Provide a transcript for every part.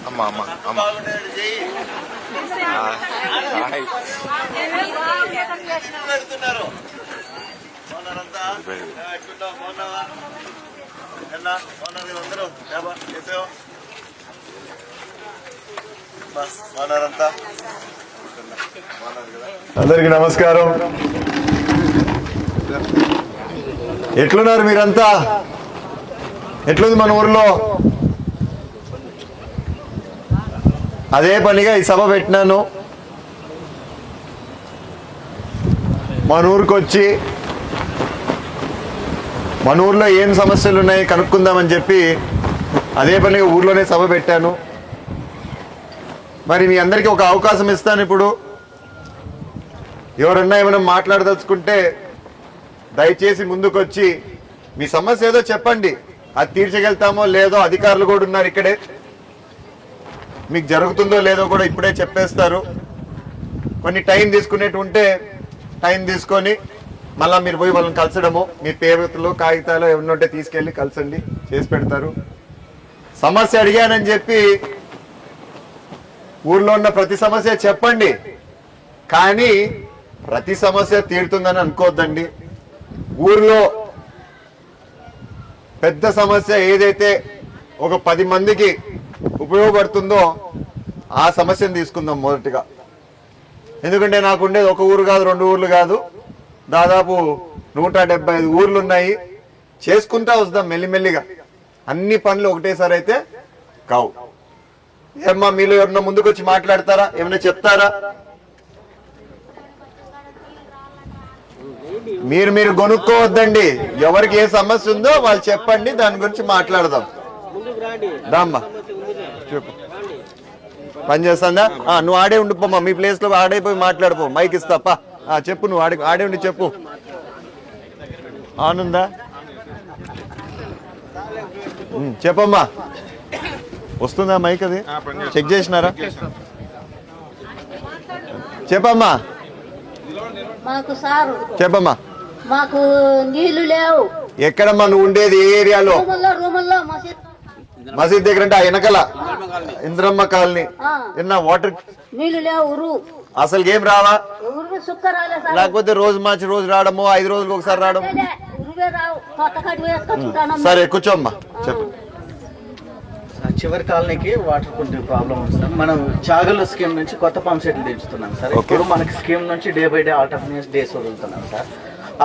అమ్మ అమ్మ అమ్మ అందరికి నమస్కారం. ఎట్లున్నారు మీరంతా? ఎట్లుంది మన ఊర్లో? అదే పనిగా ఈ సభ పెట్టినాను. మన ఊరికి వచ్చి మన ఊర్లో ఏం సమస్యలు ఉన్నాయి కనుక్కుందామని చెప్పి అదే పనిగా ఊర్లోనే సభ పెట్టాను. మరి మీ అందరికీ ఒక అవకాశం ఇస్తాను. ఇప్పుడు ఎవరన్నా ఏమైనా మాట్లాడదలుచుకుంటే దయచేసి ముందుకొచ్చి మీ సమస్య ఏదో చెప్పండి. అది తీర్చగలుగుతామో లేదో అధికారులు కూడా ఉన్నారు ఇక్కడే. మీకు జరుగుతుందో లేదో కూడా ఇప్పుడే చెప్పేస్తారు. కొన్ని టైం తీసుకునేట్టు ఉంటే టైం తీసుకొని మళ్ళీ మీరు పోయి వాళ్ళని కలిసడము, మీ పేపర్లు కాగితాలు ఏమన్నా ఉంటే తీసుకెళ్ళి కలిసండి, చేసి పెడతారు. సమస్య అడిగానని చెప్పి ఊర్లో ఉన్న ప్రతి సమస్య చెప్పండి, కానీ ప్రతి సమస్య తీరుతుందని అనుకోవద్దండి. ఊర్లో పెద్ద సమస్య ఏదైతే ఒక 10 మందికి ఉపయోగపడుతుందో ఆ సమస్యను తీసుకుందాం మొదటిగా. ఎందుకంటే నాకు ఉండేది ఒక ఊరు కాదు, 2 ఊర్లు కాదు, దాదాపు 175 ఊర్లు ఉన్నాయి. చేసుకుంటా వస్తాం మెల్లిమెల్లిగా. అన్ని పనులు ఒకటేసారి అయితే కావు. ఏమ్మా మీలో ఎవరన్నా ముందుకు వచ్చి మాట్లాడతారా? ఏమైనా చెప్తారా? మీరు కొనుక్కోవద్దండి. ఎవరికి ఏ సమస్య ఉందో వాళ్ళు చెప్పండి, దాని గురించి మాట్లాడదాం. రామ్మా చెప్పు. పని చేస్తుందా? నువ్వు ఆడే ఉండిపోమ్మా, మీ ప్లేస్ లో ఆడైపోయి మాట్లాడిపో. మైక్ ఇస్తాపా. చెప్పు, నువ్వు ఆడే ఉండి చెప్పు. ఆనుందా? చెప్పమ్మా. వస్తుందా మైక్? అది చెక్ చేసినారా? చెప్పమ్మా. చెప్పమ్మా. మాకు నీళ్లు లేవు. ఎక్కడమ్మా నువ్వు ఉండేది? ఏ ఏరియాలో? మసీద్ దగ్గర అంటే ఆ వెనకల ఇంద్రమ్మ కాలనీ. వాటర్ నీళ్లు లేవు. అసలు ఏం రావా? లేకపోతే రోజు మార్చి రోజు రావడము, 5 రోజులకు ఒకసారి రావడం? సరే కూర్చోమ్మా, చెప్పు. చివరి కాలనీకి వాటర్ కొంచెం ప్రాబ్లం ఉంది సార్. మనం చాగల్ స్కీమ్ నుంచి కొత్త పంప్ సెట్లు తెచ్చుతున్నాం సార్. ఇప్పుడు మనకి స్కీమ్ నుంచి day by day alternate days వదులుతున్నాం సార్.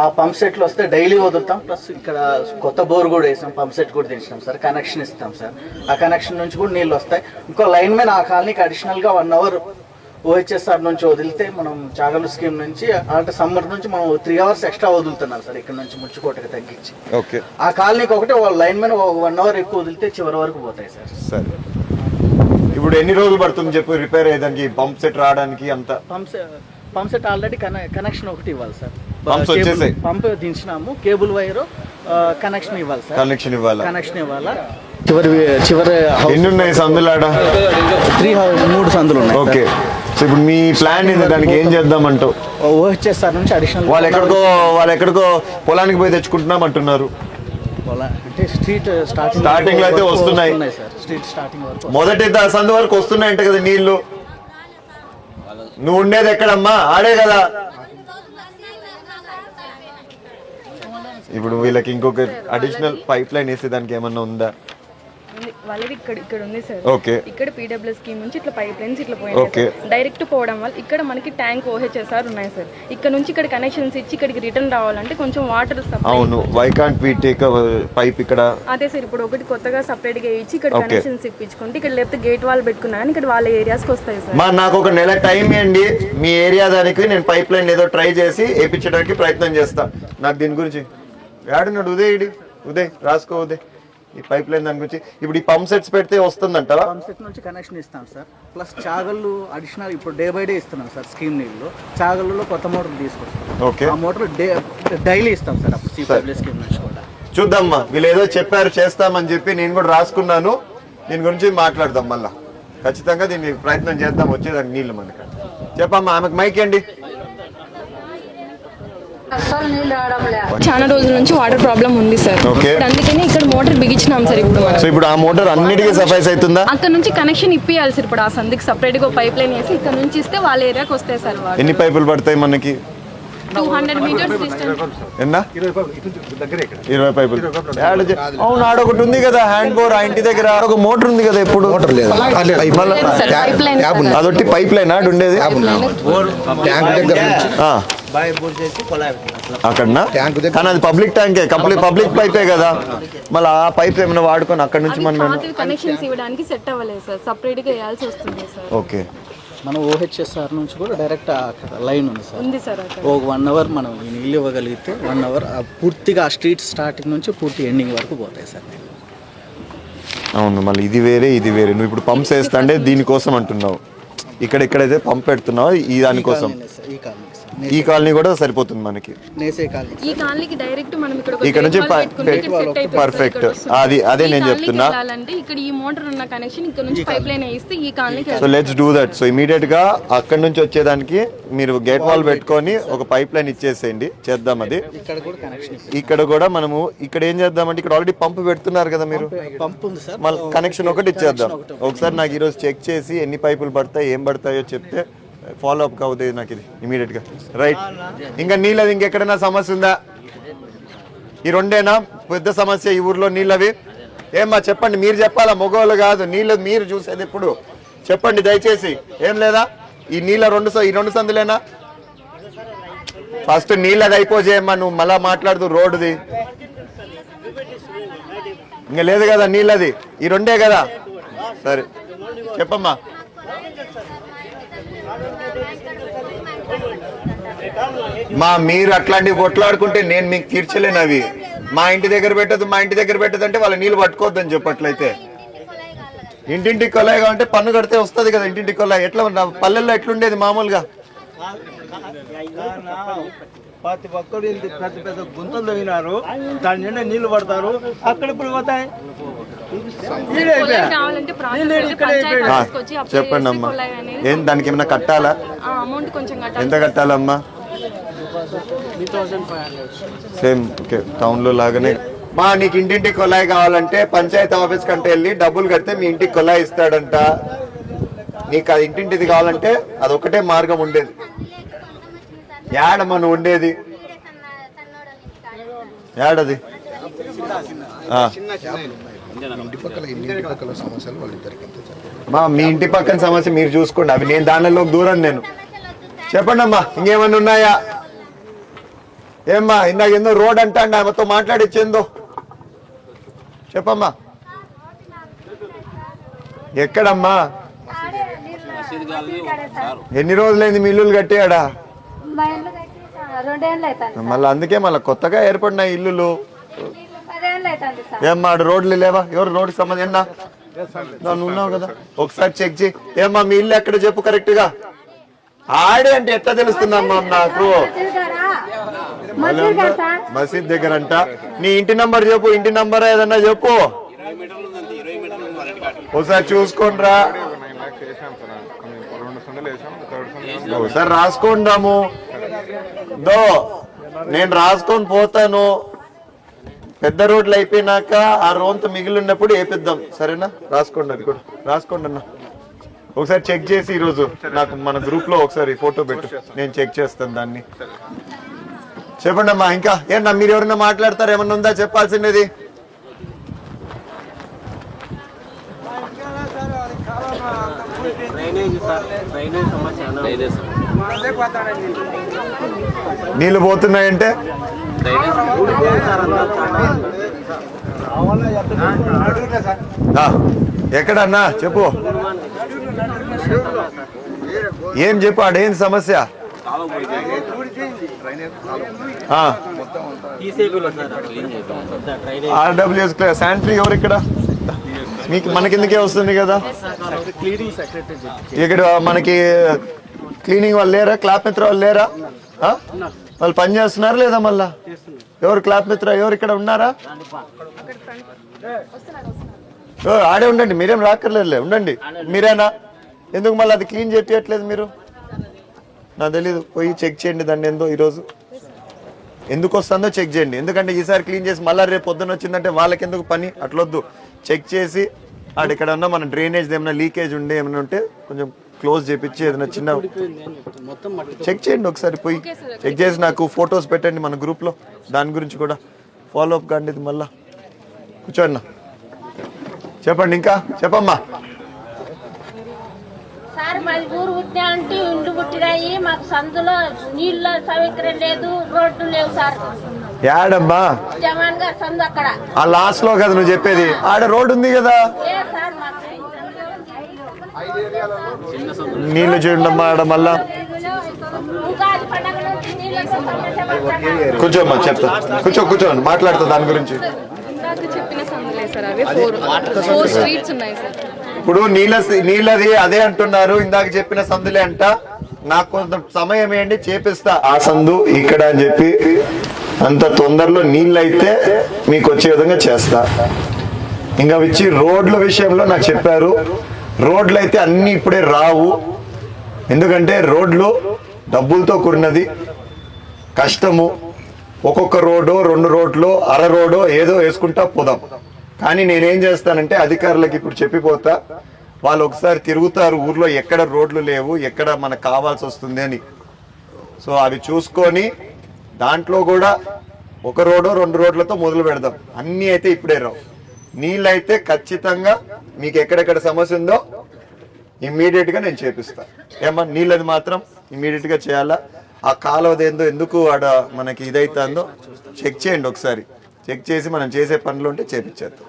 ఆ పంప్ సెట్లు వస్తే డైలీ వదులుతాం. ప్లస్ ఇక్కడ కొత్త బోర్ కూడా వేసాం, పంప్ సెట్ కూడా తెచ్చినాం సార్. కనెక్షన్ ఇస్తాం సార్. ఆ కనెక్షన్ నుంచి కూడా నీళ్ళు వస్తాయి. ఇంకో లైన్ మీద ఆ కాలనీకి అడిషనల్గా 1 అవర్ ఓహెచ్ఎస్ఆర్ నుంచి వదిలితే మనం చాగల్ స్కీమ్ నుంచి అంటే సమ్మర్ నుంచి మనం 3 అవర్స్ ఎక్స్ట్రా వదులుతున్నాం సార్. ఇక్కడ నుంచి ముచ్చుకోటకి తగ్గించి ఆ కాలనీకి ఒకటి లైన్ మీద 1 అవర్ ఎక్కువ వదిలితే చివరి వరకు పోతాయి సార్. సరే, ఇప్పుడు ఎన్ని రోజులు పడుతుంది చెప్పు రిపేర్ అయ్యేదానికి, పంప్ సెట్ రావడానికి? అంత పంప్ సెట్ ఆల్రెడీ కనెక్షన్ ఒకటి ఇవ్వాలి సార్. పంప్ దించినాము, కేబుల్ వైర్ కనెక్షన్ ఇవ్వాలి సార్. కనెక్షన్ ఇవ్వాలా. చివరి ఎన్ని ఉన్నాయి సందులు? 3 సందులు ఉన్నాయి. ఓకే. సో ఇప్పుడు మీ ప్లాన్ ఏంటి? దానికి ఏం చేద్దామంటావు? ఓహెచ్ఎస్ఆర్ నుంచి అడిషనల్ వాళ్ళు ఎక్కడికో పొలానికి పోయి తెచ్చుకుంటున్నాం అంటున్నారు. అంటే స్ట్రీట్ స్టార్టింగ్ లో అయితే వస్తున్నాయి సార్. స్ట్రీట్ స్టార్టింగ్ వరకు మొదటి సందు వరకు వస్తున్నాయంట కదా నీళ్లు. నువ్వు ఉండేది ఎక్కడమ్మా? ఆడే కదా. ఇప్పుడు వీళ్ళకి ఇంకొక అడిషనల్ పైప్ లైన్ వేసే దానికి ఏమన్నా ఉందా? వాళ్ళది ఇక్కడ ఉంది సార్. ఓకే. ఇక్కడ పీడబ్ల్యూ స్కీమ్ నుంచి ఇట్లా పైప్ లైన్స్ ఇట్లా పోయింది డైరెక్ట్ పోవడం వల్ల ఇక్కడ మనకి ట్యాంక్ ఓహెచ్ఎస్ఆర్ ఉన్నాయి సార్. ఇక్కడ నుంచి ఇక్కడ కనెక్షన్స్ ఇచ్చి ఇక్కడికి రిటర్న్ రావాలంటే కొంచెం వాటర్ సప్లై. అవును, why can't we take pipe ఇక్కడ? అదే సార్, ఇప్పుడు ఒకటి కొత్తగా సపరేట్ గా ఇచ్చి ఇక్కడ కనెక్షన్స్ ఇప్పించుకుంటే ఇక్కడ లేకపోతే గేట్ వాల్ పెట్టుకున్నా ఇక్కడ వాళ్ళ ఏరియాస్ కి వస్తాయి సార్. నాకు ఒక నెల టైం ఇవ్వండి, మీ ఏరియా దానికి నేను పైప్ లైన్ ఏదో ట్రై చేసి వేయించడానికి ప్రయత్నం చేస్తా. నాకు దీని గురించి ఏడున్నాడు ఉదయ్ రాసుకో. ఉదయ్, ఈ పైప్ లైన్ దాని గురించి ఇప్పుడు ఈ పంప్ సెట్స్ పెడితే వస్తుందంటారా? పంప్ సెట్ నుంచి కనెక్షన్ ఇస్తాం సార్. ప్లస్ చాగళ్ళు అడిషనల్ ఇప్పుడు డే బై డే ఇస్తున్నాం సార్. స్కీమ్ నీళ్ళు చాగళ్ళలో కొత్త మోటార్ తీసుకొస్తాం. ఓకే. ఆ మోటార్ డైలీ ఇస్తాం సార్. అప్పుడు సిపబ్ల్యూ స్కీమ్ నుంచి కూడా చూద్దామ్మా. వీళ్ళు ఏదో చెప్పారు చేస్తామని చెప్పి నేను కూడా రాసుకున్నాను. దీని గురించి మాట్లాడదాం మళ్ళా. ఖచ్చితంగా దీన్ని ప్రయత్నం చేద్దాం వచ్చేదానికి నీళ్ళు మనకి. చెప్పమ్మా, ఆమెకు మైక్ అండి. అసలు నీళ్ళు రావడం లేదు. చాలా రోజుల నుంచి వాటర్ ప్రాబ్లం ఉంది సార్. Okay. ఇప్పుడు అందుకని ఇక్కడ మోటార్ బిగించినాం సార్. ఇప్పుడు మనం సో ఇప్పుడు ఆ మోటార్ అన్నిటికీ సఫైస్ అవుతుందా? అక్కడ నుంచి కనెక్షన్ ఇప్పియాలి సార్. ఇప్పుడు ఆ సందికి సపరేట్ గా పైప్ లైన్ వేసి ఇక్కడ నుంచి ఇస్తే వాళ్ళ ఏరియాకి వస్తాయి సార్. వాటర్ ఎన్ని పైపులు పడతాయి మనకి? 200 మీటర్స్ డిస్టెన్స్. ఎన్నా 20 పైపులు. అవును, ఆడొకటి ఉంది కదా హ్యాండ్ బోర్, ఆ ఇంటి దగ్గర ఒక మోటార్ ఉంది కదా. ఎప్పుడు మోటార్ లేదు, పైప్ లైన్ అదొట్టి పైప్ లైన్ ఆడు ఉండేది ట్యాంక్ దగ్గర అక్కడనా? కానీ అది పబ్లిక్ ట్యాంకే, పబ్లిక్ పైపే కదా. మళ్ళీ ఆ పైప్ ఏమైనా వాడుకొని అక్కడ నుంచి మనం కనెక్షన్స్ ఇవ్వడానికి సెట్ అవ్వలేదు సార్. సపరేట్ గా వేయాల్సి వస్తుంది సార్. ఓకే. మన ఓహెచ్ఎస్ఆర్ నుంచి కూడా డైరెక్ట్ లైన్ ఉంది సార్. ఉంది సార్ అక్కడ. ఒక 1 అవర్ మనం ఈ నీళ్ళు ఇవ్వగలిగితే 1 అవర్ పూర్తిగా ఆ స్ట్రీట్ స్టార్టింగ్ నుంచి పూర్తి ఎండింగ్ వరకు పోతాయి సార్. అవును, మళ్ళీ ఇది వేరే ఇది వేరే. నువ్వు ఇప్పుడు పంప్స్ వేస్తా అంటే దీనికోసం అంటున్నావు. ఇక్కడ ఎక్కడైతే పంప్ పెడుతున్నావు ఈ దానికోసం. ఈ కాలనీ కూడా సరిపోతుంది మనకి. ఈ కాలనీకి డైరెక్ట్ మనం ఇక్కడ నుంచి పర్ఫెక్ట్. అదే నేను చెప్తున్నా. ఇక్కడ ఈ మోటార్ ఉన్న కనెక్షన్ ఇక్కడ నుంచి పైప్ లైన్ వేస్తే ఈ కాలనీకి. So let's do that. So immediate గా అక్కడ నుంచి వచ్చేదానికి మీరు గేట్ వాల్ పెట్టుకొని ఒక పైప్ లైన్ ఇచ్చేసేయండి, చేద్దాం అది. ఇక్కడ కూడా మనము ఇక్కడ ఏం చేద్దామంటే ఇక్కడ ఆల్రెడీ పంప్ పెడుతున్నారు కదా మీరు, మళ్ళీ కనెక్షన్ ఒకటి ఇచ్చేద్దాం. ఒకసారి నాకు ఈరోజు చెక్ చేసి ఎన్ని పైపులు పడతాయి ఏం పడతాయో చెప్తే ఫాలో అప్ అవుతుంది నాకు ఇది ఇమీడియట్ గా. రైట్. ఇంకా నీళ్ళది ఇంకెక్కడైనా సమస్య ఉందా? ఈ రెండేనా పెద్ద సమస్య ఈ ఊర్లో నీళ్ళవి? ఏమ్మా చెప్పండి, మీరు చెప్పాలా, మగవాళ్ళు కాదు. నీళ్ళు మీరు చూసేది ఇప్పుడు చెప్పండి దయచేసి. ఏం లేదా ఈ నీళ్ళ ఈ రెండు సందులేనా? ఫస్ట్ నీళ్ళది అయిపోజేయమ్మా, నువ్వు మళ్ళా మాట్లాడుతూ రోడ్డుది. ఇంకా లేదు కదా నీళ్ళది, ఈ రెండే కదా. సరే చెప్పమ్మా. మీరు అట్లాంటివి కొట్లాడుకుంటే నేను మీకు తీర్చలేను అవి. మా ఇంటి దగ్గర పెట్టదు అంటే వాళ్ళ నీళ్ళు పట్టుకోవద్దని చెప్పట్లయితే. ఇంటింటికి కొలాయిగా అంటే పన్ను కడితే వస్తుంది కదా ఇంటింటికి కొలాయి. ఎట్లా పల్లెల్లో ఎట్లుండేది మామూలుగా? ప్రతి ఒక్కరు పెద్ద పెద్ద గుంతలు తవ్వినారు, దాని నిండా నీళ్లు పడతారు, అక్కడ ఇప్పుడు పోతాయి. చెప్పండి అమ్మా, ఏం దానికి ఏమైనా కట్టాలా? ఎంత కట్టాలమ్మా? సేమ్ ఓకే టౌన్ లో లాగానే. నీకు ఇంటింటికి కొలాయి కావాలంటే పంచాయతీ ఆఫీస్ కంటే వెళ్ళి డబ్బులు కడితే మీ ఇంటికి కొలాయి ఇస్తాడంట. నీకు అది ఇంటింటిది కావాలంటే అదొకటే మార్గం ఉండేది. యాడమ్మా నువ్వు ఉండేది? యాడది? మీ ఇంటి పక్కన సమస్య మీరు చూసుకోండి, అవి నేను దానిలో దూరం. నేను చెప్పండి అమ్మా, ఇంకేమన్నా ఉన్నాయా? ఏమ్మా ఇందాక ఏందో రోడ్ అంటా ఆమెతో మాట్లాడిచ్చేందో చెప్పమ్మా. ఎక్కడమ్మా? ఎన్ని రోజులైంది మీ ఇల్లులు కట్టాడా? మళ్ళీ అందుకే మళ్ళీ కొత్తగా ఏర్పడిన ఇల్లులు. ఏమ్మా రోడ్లు లేవా? ఎవరు రోడ్డు సంబంధం ఏనా? నువ్వు ఉన్నావు కదా, ఒకసారి చెక్ చేయి. ఏమ్మా మీ ఇల్లు ఎక్కడ చెప్పు కరెక్ట్ గా. ఆడే అంటే ఎట్లా తెలుస్తుందమ్మా నాకు? మసీద్ దగ్గర అంట. నీ ఇంటి నంబర్ చెప్పు, ఇంటి నంబర్ ఏదన్నా చెప్పు, ఒకసారి చూసుకోండి రా. ఒకసారి రాసుకోండి రాము. నేను రాసుకొని పోతాను. పెద్ద రోడ్లు అయిపోయినాక ఆ రోంత మిగిలి ఉన్నప్పుడు వేపిద్దాం, సరేనా? రాసుకోండి, అది కూడా రాసుకోండి అన్న. ఒకసారి చెక్ చేసి ఈరోజు నాకు మన గ్రూప్ లో ఒకసారి ఫోటో పెట్టు, నేను చెక్ చేస్తాను దాన్ని. చెప్పండి అమ్మా. ఇంకా ఏంటన్నా మీరు ఎవరైనా మాట్లాడతారు? ఏమన్నా ఉందా చెప్పాల్సింది? నీళ్ళు పోతున్నాయంటే ఎక్కడన్నా చెప్పు, ఏం చెప్పు, ఆడేం సమస్య? ఆర్డబ్ల్యూఎస్ శానిటరీ ఎవరు ఇక్కడ? మీకు మనకిందుకే వస్తుంది కదా. ఇక్కడ మనకి క్లీనింగ్ వాళ్ళు లేరా? క్లాప్ మిత్ర వాళ్ళు లేరా? వాళ్ళు పని చేస్తున్నారా లేదా? మళ్ళా ఎవరు క్లాప్ మిత్ర ఎవరు ఇక్కడ ఉన్నారా? ఆడే ఉండండి, మీరేం రాక్కర్లేదులే, ఉండండి. మీరేనా? ఎందుకు మళ్ళీ అది క్లీన్ చేయట్లేదు మీరు? నాకు తెలీదు, పోయి చెక్ చేయండి దాన్ని ఏందో ఈరోజు. ఎందుకు వస్తుందో చెక్ చేయండి. ఎందుకంటే ఈసారి క్లీన్ చేసి మళ్ళీ రేపు పొద్దున్న వచ్చిందంటే వాళ్ళకి ఎందుకు పని, అట్లొద్దు. చెక్ చేసి ఇక్కడ ఉన్న మన డ్రైనేజ్ ఏమైనా లీకేజ్ ఉండే ఏమైనా ఉంటే కొంచెం క్లోజ్ చేపించి ఏదైనా చిన్న చెక్ చేయండి ఒకసారి పోయి. చెక్ చేసి నాకు ఫొటోస్ పెట్టండి మన గ్రూప్లో, దాని గురించి కూడా ఫాలో అప్ కాండి. ఇది మళ్ళా కూర్చోండి, చెప్పండి. ఇంకా చెప్పమ్మా. సార్ మాది ఊరు పుట్టినా అంటే ఇండ్లు పుట్టినాయి, మాకు సందులో నీళ్ళ సౌకర్యం లేదు, రోడ్డు లేవు సార్. యాడమ్మా? జమాన్ గారు సందు అక్కడ ఆ లాస్ట్ లో కదా నువ్వు చెప్పేది, ఆడ రోడ్డు ఉంది కదా. లేదు సార్ మాకు నీళ్లు చూడమ్మా ఆడ మళ్ళా. ఉగాది పండగ నుంచి నీళ్ళతో సమస్య పడుతున్నాం. కూర్చోమ్మా, చెప్తా. కూర్చోండి, మాట్లాడుతా దాని గురించి. ఇందాక చెప్పిన సందులే సార్, అవి 4 స్ట్రీట్స్ ఉన్నాయి సార్. ఇప్పుడు నీళ్ళది అదే అంటున్నారు, ఇందాక చెప్పిన సందులే అంట. నాకు కొంత సమయం ఏంటి చేపిస్తా ఆ సందు ఇక్కడ అని చెప్పి, అంత తొందరలో నీళ్ళు అయితే మీకు వచ్చే విధంగా చేస్తా. ఇంకా వచ్చి రోడ్ల విషయంలో నాకు చెప్పారు, రోడ్లు అయితే అన్ని ఇప్పుడే రావు. ఎందుకంటే రోడ్లు డబ్బులతో కూడినది, కష్టము. ఒక్కొక్క రోడ్డు 2 రోడ్లు అర రోడ్డు ఏదో వేసుకుంటా పోదాం. కానీ నేనేం చేస్తానంటే అధికారులకు ఇప్పుడు చెప్పిపోతా, వాళ్ళు ఒకసారి తిరుగుతారు ఊర్లో ఎక్కడ రోడ్లు లేవు, ఎక్కడ మనకు కావాల్సి వస్తుంది అని. సో అవి చూసుకొని దాంట్లో కూడా 1 రోడ్డు 2 రోడ్లతో మొదలు పెడదాం. అన్నీ అయితే ఇప్పుడే రావు. నీళ్ళు అయితే ఖచ్చితంగా మీకు ఎక్కడెక్కడ సమస్య ఉందో ఇమ్మీడియట్ గా నేను చేపిస్తా. ఏమన్నా నీళ్ళది మాత్రం ఇమ్మీడియట్ గా చేయాలా. ఆ కాలువదేందో ఎందుకు ఆడ మనకి ఇదైతుందో చెక్ చేయండి ఒకసారి. చెక్ చేసి మనం చేసే పనులు ఉంటే చేపించేద్దాం.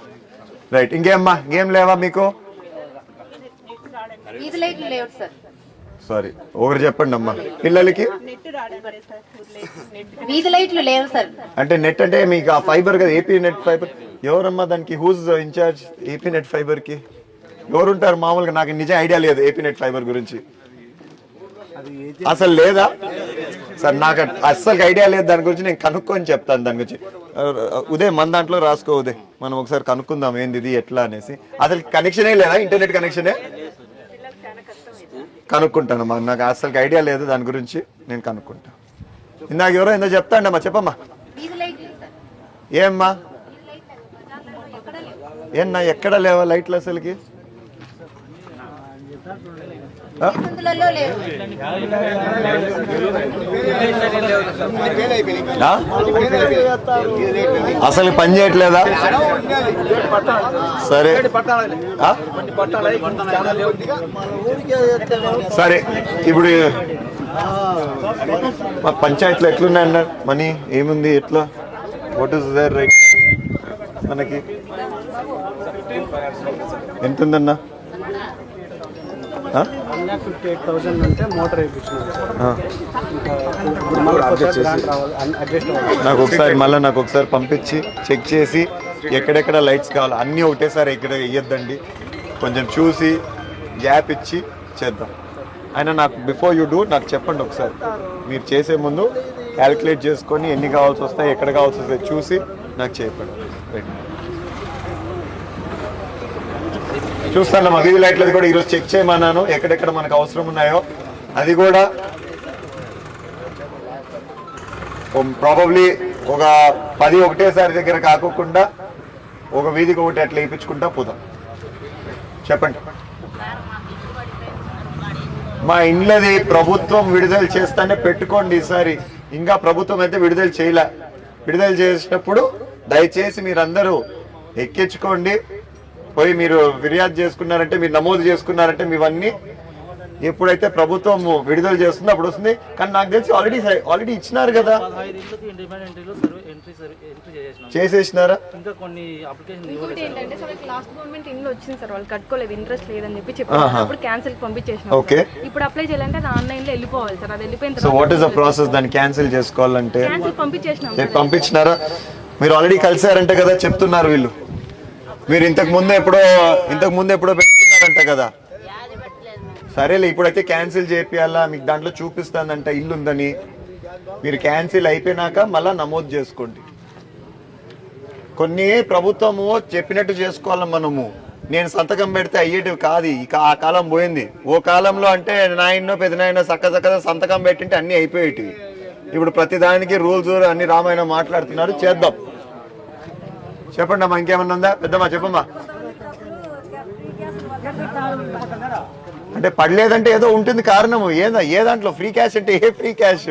రైట్. ఇంకేమ్మా, ఇంకేం లేవా మీకు? సారీ, ఒకరు చెప్పండి అమ్మా. పిల్లలకి వీధి లైట్లు లేవు సార్. అంటే నెట్ అంటే మీకు ఆ ఫైబర్ కదా, ఏపీ నెట్ ఫైబర్. ఎవరమ్మా దానికి whose incharge? AP net fibre కి ఎవరుంటారు మామూలుగా? నాకు నిజం ఐడియా లేదు ఏపీ నెట్ ఫైబర్ గురించి. అసలు లేదా సార్? నాకు అస్సలు ఐడియా లేదు దాని గురించి. నేను కనుక్కొని చెప్తాను దాని గురించి. ఉదయం మన దాంట్లో రాసుకో ఉదయం, మనం ఒకసారి కనుక్కుందాం ఏంది ఇది ఎట్లా అనేసి. అసలు కనెక్షనే లేదా? ఇంటర్నెట్ కనెక్షనే కనుక్కుంటానమ్మా. నాకు అసలు ఐడియా లేదు దాని గురించి, నేను కనుక్కుంటాను. ఇందాక ఎవరో ఏందో చెప్తాండమ్మా, చెప్పమ్మా. ఏమ్మా? ఏమన్నా ఎక్కడ లేవా లైట్లు అసలుకి? అసలు పని చేయట్లేదా? సరే సరే. ఇప్పుడు మా పంచాయతీలో ఎట్లున్నాయి అన్నారు? మనీ ఏముంది, ఎట్లా, వాట్ ఇస్ దేర్ రైట్? మనకి ఎంత ఉందన్నా? 58,000 అంటే మోటార్ నాకు ఒకసారి పంపించి చెక్ చేసి ఎక్కడెక్కడ లైట్స్ కావాలి అన్నీ ఒకటేసారి ఇక్కడ వేయొద్దండి, కొంచెం చూసి గ్యాప్ ఇచ్చి చేద్దాం. అయినా నాకు బిఫోర్ యూ డూ నాకు చెప్పండి ఒకసారి. మీరు చేసే ముందు క్యాలిక్యులేట్ చేసుకొని ఎన్ని కావాల్సి వస్తాయి, ఎక్కడ కావాల్సి వస్తాయి చూసి నాకు చెప్పండి. చూస్తాను మా వీధి లైట్లది కూడా ఈరోజు చెక్ చేయమన్నాను, ఎక్కడెక్కడ మనకు అవసరం ఉన్నాయో. అది కూడా ప్రాబబ్లీ ఒక 10 ఒకటేసారి దగ్గర కాకుండా ఒక వీధికి ఒకటి అట్లా వేయించుకుంటా పోదాం. చెప్పండి. మా ఇండ్లది ప్రభుత్వం విడుదల చేస్తానే పెట్టుకోండి ఈసారి. ఇంకా ప్రభుత్వం అయితే విడుదల చేయలే. విడుదల చేసినప్పుడు దయచేసి మీరందరూ ఎక్కించుకోండి. పోయి మీరు ఫిర్యాదు చేసుకున్నారంటే, మీరు నమోదు చేసుకున్నారంటే మీవన్నీ ఎప్పుడైతే ప్రభుత్వం విడుదల చేస్తుందో అప్పుడు వస్తుంది. కానీ నాకు తెలిసి ఆల్రెడీ ఇచ్చినారు కదా, చేసేసినారా? ఇంకోటి ఏంటంటే సార్, లాస్ట్ గవర్నమెంట్ ఇంట్లో వచ్చింది సార్, వాళ్ళు కట్టుకోలేదు, ఇంట్రెస్ట్ లేదని చెప్పి చెప్పారు. అప్పుడు క్యాన్సిల్ పంపించేసినాం. ఓకే, ఇప్పుడు అప్లై చేయాలంటే అది ఆన్లైన్ లో వెళ్ళిపోవాలి సార్. అది వెళ్ళిపోయిన so what is the process? దాన్ని క్యాన్సిల్ చేసుకోవాలంటే క్యాన్సిల్ పంపించేసినాం. పంపించినారా? మీరు ఆల్రెడీ కలిసారంటే కదా చెప్తున్నారు వీళ్ళు. మీరు ఇంతకు ముందు ఎప్పుడో పెట్టుకున్నారంట కదా. సరేలే, ఇప్పుడైతే క్యాన్సిల్ చేపియాలా, మీకు దాంట్లో చూపిస్తానంట ఇల్లు ఉందని. మీరు క్యాన్సిల్ అయిపోయినాక మళ్ళా నమోదు చేసుకోండి. కొన్ని ప్రభుత్వము చెప్పినట్టు చేసుకోవాలి మనము. నేను సంతకం పెడితే అయ్యేటివి కాదు. ఇక ఆ కాలం పోయింది. ఓ కాలంలో అంటే నాయనో పెద్దనాయనో చక్క సంతకం పెట్టింటే అన్నీ అయిపోయేటివి. ఇప్పుడు ప్రతిదానికి రూల్స్ అన్ని రామాయణం మాట్లాడుతున్నారు, చేద్దాం. చెప్పండి అమ్మా, ఇంకేమన్నా ఉందా? పెద్దమ్మా చెప్పమ్మా. అంటే పడలేదంటే ఏదో ఉంటుంది కారణము. ఏ దాంట్లో ఫ్రీ క్యాష్ అంటే ఏ ఫ్రీ క్యాష్?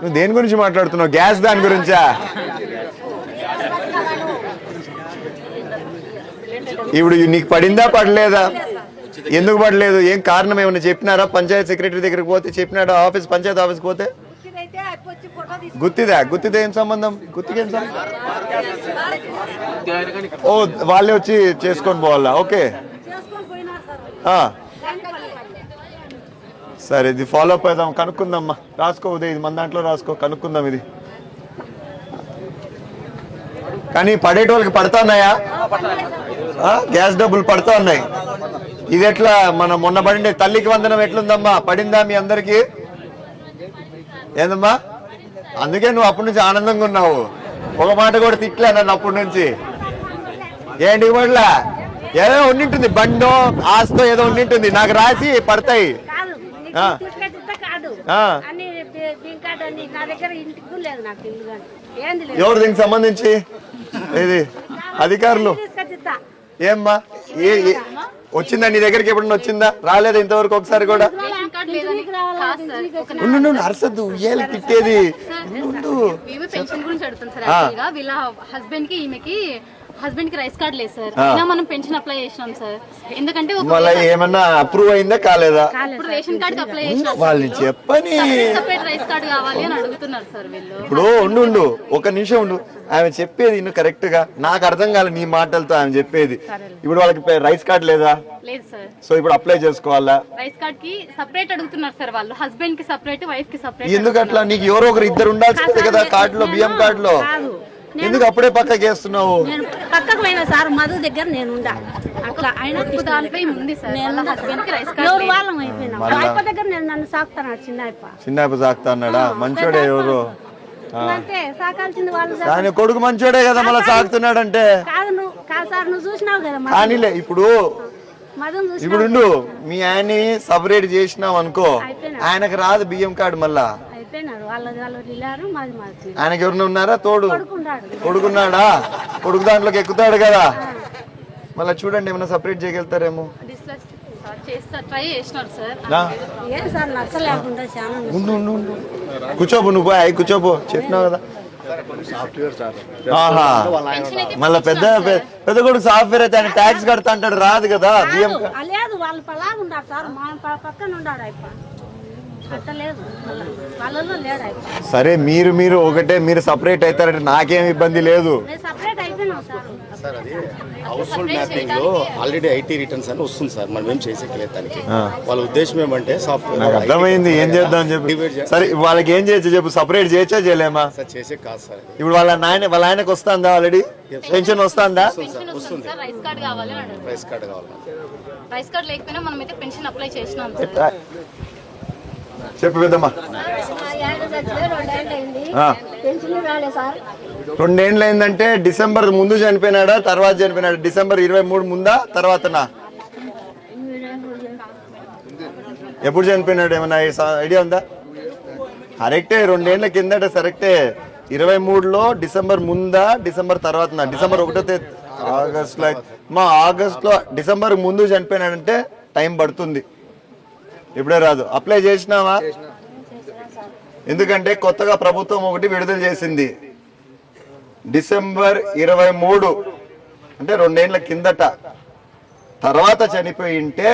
నువ్వు దేని గురించి మాట్లాడుతున్నావు? గ్యాస్ దాని గురించా? ఇప్పుడు నీకు పడిందా పడలేదా? ఎందుకు పడలేదు? ఏం కారణం ఏమన్నా చెప్పినారా? పంచాయత్ సెక్రటరీ దగ్గరికి పోతే చెప్పినాడా? పంచాయత్ ఆఫీస్కి పోతే గుత్తిదే ఏం సంబంధం? గుత్తికేం సంబంధం? ఓ వాళ్ళే వచ్చి చేసుకొని పోవాలా? ఓకే సరే, ఇది ఫాలో అప్ అవుదాం, కనుక్కుందామ్మా. రాసుకో ఉదయ్, ఇది మన దాంట్లో రాసుకో, కనుక్కుందాం ఇది. కానీ పడేటోళ్ళకి పడతా ఉన్నాయా? గ్యాస్ డబ్బులు పడతా ఉన్నాయి. ఇది ఎట్లా? మనం మొన్న పడిండే తల్లికి వందనం ఎట్లుందమ్మా? పడిందా మీ అందరికి? ఏందమ్మా? అందుకే నువ్వు అప్పటి నుంచి ఆనందంగా ఉన్నావు. ఒక మాట కూడా తిట్లే నన్ను అప్పటి నుంచి. ఏంటి పడలా? ఏదో ఉండింటుంది, బండో ఆస్తో ఏదో ఉండింటుంది, నాకు రాసి పడతాయి. ఎవరు దీనికి సంబంధించి? ఇది అధికారులు. ఏమ్మా వచ్చిందా నీ దగ్గరికి? ఎప్పుడన్నా వచ్చిందా? రాలేదా ఇంతవరకు ఒకసారి కూడా? అరసద్దు, ఏళ్ళు తిట్టేది. హస్బెండ్ కి రైస్ కార్డ్ లేదు సార్, అయినా మనం పెన్షన్ అప్లై చేసినాం సార్. ఎందుకంటే ఏమన్నా అప్రూవ్ అయిందా కాలేదా? ఇప్పుడు రేషన్ కార్డ్ అప్లై చేసినాం. వాళ్ళని చెప్పని సెపరేట్ రైస్ కార్డ్ కావాలి అని అడుగుతున్నారు సార్ వీళ్ళు. ఇప్పుడు ఉండు ఒక నిమిషం ఉండు. ఆమె చెప్పేది ఇನ್ನು కరెక్ట్ గా నాకు అర్థం కాలే నీ మాటలతో ఆమె చెప్పేది. ఇప్పుడు వాళ్ళకి రైస్ కార్డ్ లేదా? లేదు సార్. సో ఇప్పుడు అప్లై చేసుకోవాలా? రైస్ కార్డ్ కి సెపరేట్ అడుగుతున్నారు సార్ వాళ్ళు. హస్బెండ్ కి సెపరేట్, వైఫ్ కి సెపరేట్. ఎందుకు అట్లా? నీకు ఎవరో ఒకరు ఇద్దరు ఉండాల్సింది కదా కార్డులో, బియ్యం కార్డులో. ఎందుకు అప్పుడే పక్కకి వేస్తున్నావు? పక్కకు పోయినా సార్, మధు దగ్గర నేను అట్లా ఆయన దానిపై ఉంది సార్. హస్బెండ్ కి రైస్ కార్డ్ ఎవరు వాళ్ళం అయిపోయినా అయ్యప్ప దగ్గర నేను నన్ను సాకుతున్నాడు. చిన్నప్ప సాకుతా అన్నాడా? మంచోడే ఎవరు అంటే సాకాల్సింది వాళ్ళు. కానీ కొడుకు మంచోడే కదా, మళ్ళీ సాగుతున్నాడంటే. కాదు సార్, నువ్వు చూసినావు కదా. కానీలే ఇప్పుడు మీ ఆయన్ని సపరేట్ చేసినావు అనుకో, ఆయనకు రాదు బియ్యం కార్డు. మళ్ళా ఆయనకి ఎవరైనా ఉన్నారా తోడు? కొడుకున్నాడా? కొడుకు దాంట్లోకి ఎక్కుతాడు కదా. మళ్ళీ చూడండి ఏమైనా సపరేట్ చేయగలుగుతారేమో. కూర్చోబు, నువ్వు పోయి కూర్చోబు, చెప్పినావు కదా. మళ్ళా పెద్ద కొడుకు సాఫ్ట్వేర్ అయితే ఆయన ట్యాక్స్ కడతా అంటాడు, రాదు కదా బియ్యం. సరే మీరు ఒకటే, మీరు సపరేట్ అవుతారంటే నాకేం ఇబ్బంది లేదు. సార్ అది హౌస్ హోల్డ్ మ్యాపింగ్ లో ఆల్రెడీ ఐటీ రిటర్న్స్ అని వస్తుంది సార్, మనం ఏం చేసేయలేదు దానికి. వాళ్ళ ఉద్దేశం ఏమంటే సాఫ్ట్వేర్ అర్థమైంది, ఏం చేద్దాం చెప్పి. సరే వాళ్ళకి ఏం చేయొచ్చు చెప్పు, సపరేట్ చేయొచ్చా చేయలేమా? సార్ చేసే కాదు సార్. ఇప్పుడు వాళ్ళ ఆయనకు వస్తుందా? ఆల్రెడీ పెన్షన్ వస్తుందా? వస్తుంది. రైస్ కార్డ్ కావాలి. రైస్ కార్డ్ కావాలి. రైస్ కార్డ్ లేకపోయినా మనం అయితే పెన్షన్ అప్లై చేసినాం సార్. చెప్పు పెద్దమ్మా. 2 ఏళ్ళు అయిందంటే డిసెంబర్ ముందు చనిపోయినాడా తర్వాత చనిపోయినాడా? డిసెంబర్ 23 ముందా తర్వాతనా? ఎప్పుడు చనిపోయినాడు ఏమన్నా ఐడియా ఉందా? కరెక్టే, 2 ఏళ్ల కిందట కరెక్టే. 23లో డిసెంబర్ ముందా డిసెంబర్ తర్వాతనా? డిసెంబర్ 1వ తేదీ ఆగస్టులో. ఆగస్టులో డిసెంబర్ ముందు చనిపోయినాడంటే టైం పడుతుంది, ఇప్పుడే రాదు. అప్లై చేసినావా? ఎందుకంటే కొత్తగా ప్రభుత్వం ఒకటి విడుదల చేసింది. డిసెంబర్ 23 అంటే 2 ఏళ్ల కిందట తర్వాత చనిపోయి ఉంటే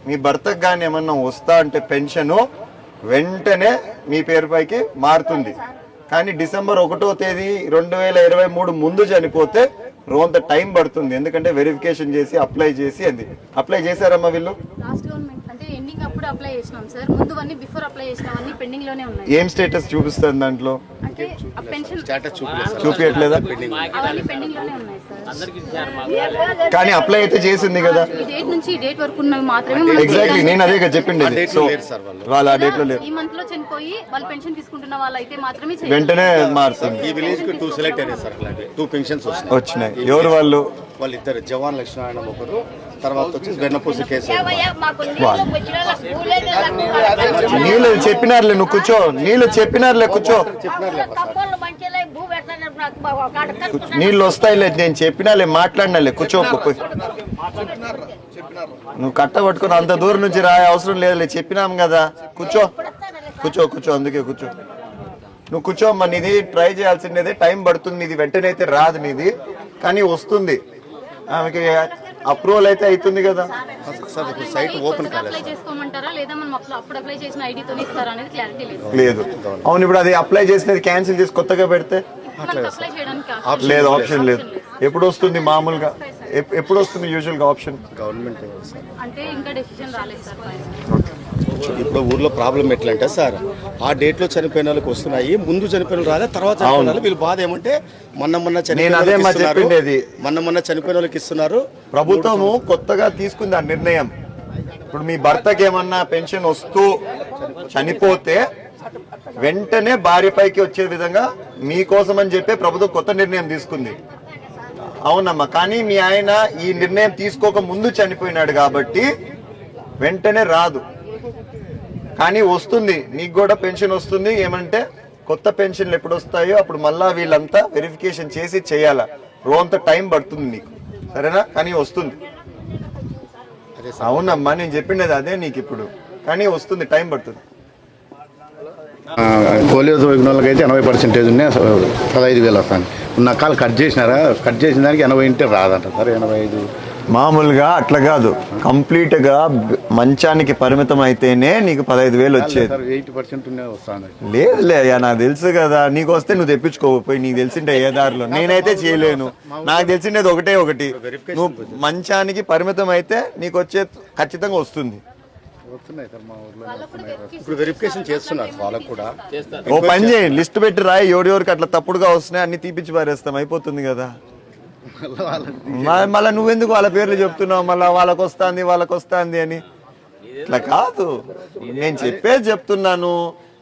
మీ భర్తకు కానీ ఏమన్నా వస్తా అంటే పెన్షను వెంటనే మీ పేరుపైకి మారుతుంది. కానీ డిసెంబర్ 1వ తేదీ 2023 ముందు చనిపోతే రోంత టైం పడుతుంది. ఎందుకంటే వెరిఫికేషన్ చేసి అప్లై చేసి అది అప్లై చేశారమ్మా వీళ్ళు. లాస్ట్ గవర్నమెంట్ అంటే ఎండింగ్ అప్పుడు అప్లై చేసినాం సార్. ముందువన్నీ బిఫోర్ అప్లై చేసినవన్నీ పెండింగ్ లోనే ఉన్నాయి. ఏం స్టేటస్ చూపిస్తుంది దాంట్లో? అంటే పెన్షన్ స్టేటస్ చూపించట్లేదా? అవన్నీ పెండింగ్ లోనే ఉన్నాయి సార్. కానీ అప్లై అయితే చేసింది కదా. ఈ డేట్ నుంచి ఈ డేట్ వరకు ఉన్నవి మాత్రమే. ఎగ్జాక్ట్లీ నేను అదే చెప్పింది. వాళ్ళు ఆ డేట్ లో లేరు. ఈ మంత్ లో చనిపోయి వాళ్ళు పెన్షన్ తీసుకుంటున్న వాళ్ళు అయితే మాత్రమే వెంటనే మారుతుంది. ఈ విలేజ్ కి 2 సెలెక్ట్ అయ్యారు సార్, 2 పెన్షన్స్ వచ్చినాయి. ఎవరు వాళ్ళు? వాళ్ళిద్దరు జవాన్ లక్ష్మీనారాయణ ఒకరు, తర్వాత వచ్చి వెన్నపూసి కేసు. నీళ్ళు చెప్పినారులే, నువ్వు కూర్చో. నీళ్ళు చెప్పినారులే, కూర్చో. నీళ్ళు వస్తాయిలే, నేను చెప్పినాలే, మాట్లాడినాలే, కూర్చో. నువ్వు కట్ట పట్టుకుని అంత దూరం నుంచి రాయ అవసరం లేదులే, చెప్పినాం కదా. కూర్చో కూర్చో కూర్చో, అందుకే కూర్చో. నువ్వు కూర్చో అమ్మా. నీది ట్రై చేయాల్సిందేదే, టైం పడుతుంది. నీది వెంటనే అయితే రాదు నీది, కానీ వస్తుంది. ఆమెకి అప్రూవల్ అయితే అవుతుంది కదా. సార్ ఇప్పుడు సైట్ ఓపెన్ కాలేదు. అప్లై చేసుకోమంటారా లేదా మనం అప్పుడు అప్లై చేసిన ఐడితోనే ఇస్తారా అనేది క్లారిటీ లేదు. లేదు. అవును, ఇప్పుడు అది అప్లై చేసినది క్యాన్సిల్ చేసి కొత్తగా పెడితే మనకి అప్లై చేయడానికి లేదు, ఆప్షన్ లేదు. ఎప్పుడు వస్తుంది మామూలుగా, ఎప్పుడు వస్తుంది యూజువల్ గా ఆప్షన్? గవర్నమెంట్ అంటే ఇంకా డెసిషన్ రాలేదు సార్. ఇప్పుడు ఊర్లో ప్రాబ్లం ఎట్లంటే సార్, ఆ డేట్ లో చనిపోయిన వాళ్ళకి వస్తున్నాయి, ముందు చనిపోయిన వాళ్ళు రాలే, తర్వాత చనిపోయిన వాళ్ళు. వీళ్ళు బాధ ఏమంటే మొన్న చనిపోయిన వాళ్ళకి ఇస్తున్నారు. ప్రభుత్వము కొత్తగా తీసుకుంది ఆ నిర్ణయం. ఇప్పుడు మీ భర్తకి ఏమన్నా పెన్షన్ వస్తూ చనిపోతే వెంటనే భార్యపైకి వచ్చే విధంగా మీకోసం అని చెప్పి ప్రభుత్వం కొత్త నిర్ణయం తీసుకుంది. అవునమ్మా, కానీ మీ ఆయన ఈ నిర్ణయం తీసుకోక ముందు చనిపోయినాడు కాబట్టి వెంటనే రాదు, కానీ వస్తుంది. నీకు కూడా పెన్షన్ వస్తుంది. ఏమంటే కొత్త పెన్షన్లు ఎప్పుడు వస్తాయో అప్పుడు మళ్ళా వీళ్ళంతా వెరిఫికేషన్ చేసి చేయాలా. రోజంతా టైం పడుతుంది నీకు, సరేనా? కానీ వస్తుంది. అవునమ్మా, నేను చెప్పిండేది అదే నీకు ఇప్పుడు, కానీ వస్తుంది, టైం పడుతుంది. పోలియో సోకిన వాళ్ళకి అయితే 80% ఉన్నాయి, 15,000 వస్తాను. నా కాలు కట్ చేసినారా, కట్ చేసిన దానికి 80 ఉంటే రాదంట సార్. 85 మామూలుగా అట్లా కాదు, కంప్లీట్ గా మంచానికి పరిమితం అయితేనే నీకు 15,000 వచ్చేది. 80% ఉన్నాయి వస్తాను. లేదులే అయ్యా, నాకు తెలుసు కదా. నీకు వస్తే నువ్వు తెప్పించుకోకపోయి, నీకు తెలిసింటే ఏ దారిలో. నేనైతే చేయలేను, నాకు తెలిసిండేది ఒకటి. నువ్వు మంచానికి పరిమితం అయితే నీకు వచ్చే ఖచ్చితంగా వస్తుంది. వస్తున్నాయి సార్ మా ఊర్లో. ఇప్పుడు వెరిఫికేషన్ చేస్తున్నారు వాళ్ళకు కూడా. ఓ పని చేయి, లిస్ట్ పెట్టి రాయి, ఎవరికి అట్లా తప్పుడుగా వస్తున్నాయి అన్ని తీపిచ్చి పారేస్తాం, అయిపోతుంది కదా. మళ్ళీ నువ్వెందుకు వాళ్ళ పేర్లు చెప్తున్నావు? మళ్ళీ వాళ్ళకి వస్తుంది అని. ఇట్లా కాదు, నేను చెప్పేది చెప్తున్నాను.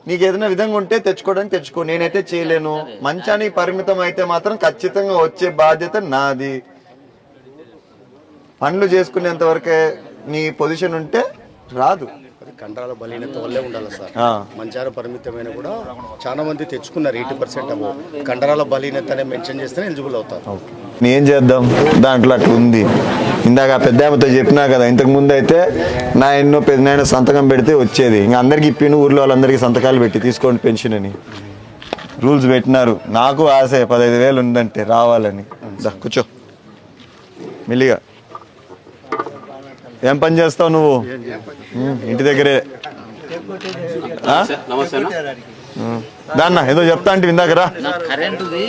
నీకు ఏదైనా విధంగా ఉంటే తెచ్చుకోవడానికి తెచ్చుకో, నేనైతే చేయలేను. మంచానికి పరిమితం అయితే మాత్రం ఖచ్చితంగా వచ్చే బాధ్యత నాది. పనులు చేసుకునేంత వరకే నీ పొజిషన్ ఉంటే రాదు. కండరాల బలీనత వల్లే ఉండాలి సార్. మంచార పరిమితమైన కూడా చాలా మంది తెచ్చుకున్నారు 80% అవ్వ. కండరాల బలీనత అనే మెన్షన్ చేస్తేనే ఎలిజిబుల్ అవుతారు. ఏం చేద్దాం, దాంట్లో అట్లా ఉంది. ఇందాక పెద్దామతో చెప్పినా కదా, ఇంతకు ముందు అయితే నా ఎన్నో పెద్దనాయన సంతకం పెడితే వచ్చేది. ఇంకా అందరికి ఇప్పిన ఊర్లో వాళ్ళందరికీ సంతకాలు పెట్టి తీసుకోండి పెన్షన్ అని రూల్స్ పెట్టినారు. నాకు ఆశ 15,000 ఉందంటే రావాలని. కూర్చో మెల్లిగా. ఏం పని చేస్తావు నువ్వు? ఇంటి దగ్గరే. దాన్న ఏదో చెప్తా అంటే ఇందాకరా. కరెంటుది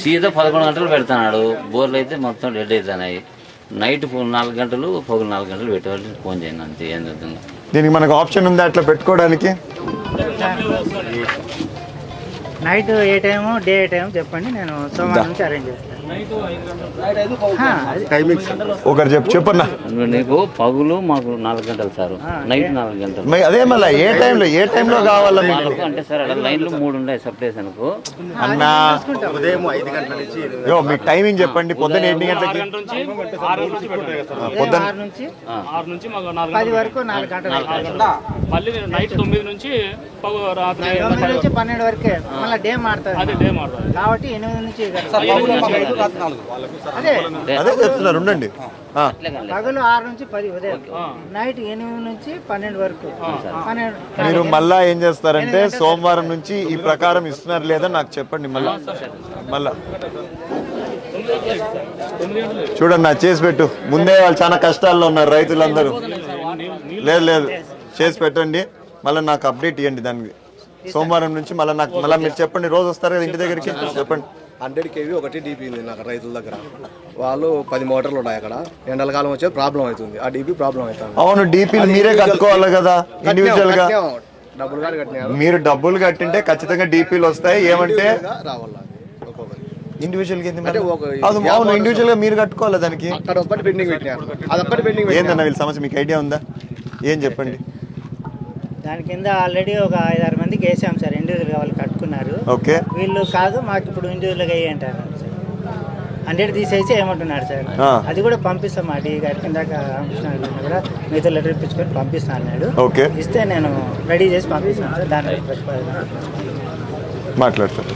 సీదా 11 గంటలు పెడతాడు. బోర్లు అయితే మొత్తం డెడ్ అవుతున్నాయి. నైట్ 4 గంటలు, పగులు 4 గంటలు పెట్టేవాళ్ళు. ఫోన్ చేయండి అంతే. ఏం జరుగుతుంది దీనికి మనకు ఆప్షన్ ఉందా అట్లా పెట్టుకోవడానికి? నైట్ ఏ టైము, డే ఏ టైం చెప్పండి, నేను సోమవారం నుంచి అరేంజ్ చేస్తాను. ఒకరు చెప్పన్నా. నీకు పగులు మాకు 4 గంటలు సార్, నైట్ 4 గంటలు. అదే మళ్ళీ ఏ టైంలో కావాలా మీకు? అంటే సార్ అక్కడ లైన్లు 3 ఉన్నాయి సబ్స్టేషన్కు. అన్నా ఉదయం 5 గంటల నుంచి మీ టైమింగ్ చెప్పండి. పొద్దున్న 8 గంటలకి, పొద్దున్న 6 నుంచి 10 వరకు 4 గంటలు, మళ్ళీ నైట్ 9 నుంచి రాత్రి 9 నుంచి 12 వరకే. మళ్ళీ డే మారుతుంది కాబట్టి 8 నుంచి అదే చెప్తున్నారు. ఉండండి. పగలు 6 నుంచి 10 ఉదయం, నైట్ 8 నుంచి 12 వరకు. మీరు మళ్ళా ఏం చేస్తారంటే సోమవారం నుంచి ఈ ప్రకారం ఇస్తున్నారు లేదా నాకు చెప్పండి. మళ్ళా చూడండి, నా చేసి పెట్టు. ముందే వాళ్ళు చాలా కష్టాల్లో ఉన్నారు రైతులందరూ. లేదు చేసి పెట్టండి, మళ్ళీ నాకు అప్డేట్ ఇవ్వండి దానికి. సోమవారం నుంచి మళ్ళీ మీరు చెప్పండి. రోజు వస్తారు కదా ఇంటి దగ్గరికి, చెప్పండి. 100 kV ఒకటి డీపీ ఉంది నాకు రైతుల దగ్గర. వాళ్ళు 10 మోటార్లు ఉన్నాయి అక్కడ. ఎండలకాలం వచ్చే ప్రాబ్లం అవుతుంది, ఆ డీపీ ప్రాబ్లం అవుతుంది. అవును, డీపీలు మీరే కట్టుకోవాలి కదా ఇండివిజువల్ గా. డబ్బులు కట్టినారు. మీరు డబ్బులు కట్టింటే ఖచ్చితంగా డీపీలు వస్తాయి. ఏమంటే ఇండివిజువల్ అవును, ఇండివిజువల్ గా మీరు కట్టుకోవాలి దానికి. ఏందన్న వీళ్ళ సమస్య మీకు ఐడియా ఉందా? ఏం చెప్పండి. దాని కింద ఆల్రెడీ ఒక 5-6 మందికి వేసాం సార్, ఇండివిజువల్గా వాళ్ళు కట్టుకున్నారు. ఓకే, వీళ్ళు కాదు మాకు ఇప్పుడు ఇండివిజువల్గా వేయి అంటారు. 100 తీసేసి ఏమంటున్నాడు సార్. ఆ. అది కూడా పంపిస్తాం మా డి గారికి, ఇందాక రామకృష్ణ గారిని కూడా మీతో లెటర్ ఇప్పించుకొని పంపిస్తాను అన్నాడు. ఓకే ఇస్తే నేను రెడీ చేసి పంపిస్తాను సార్. దాని ప్రతిపాదన మాట్లాడతారు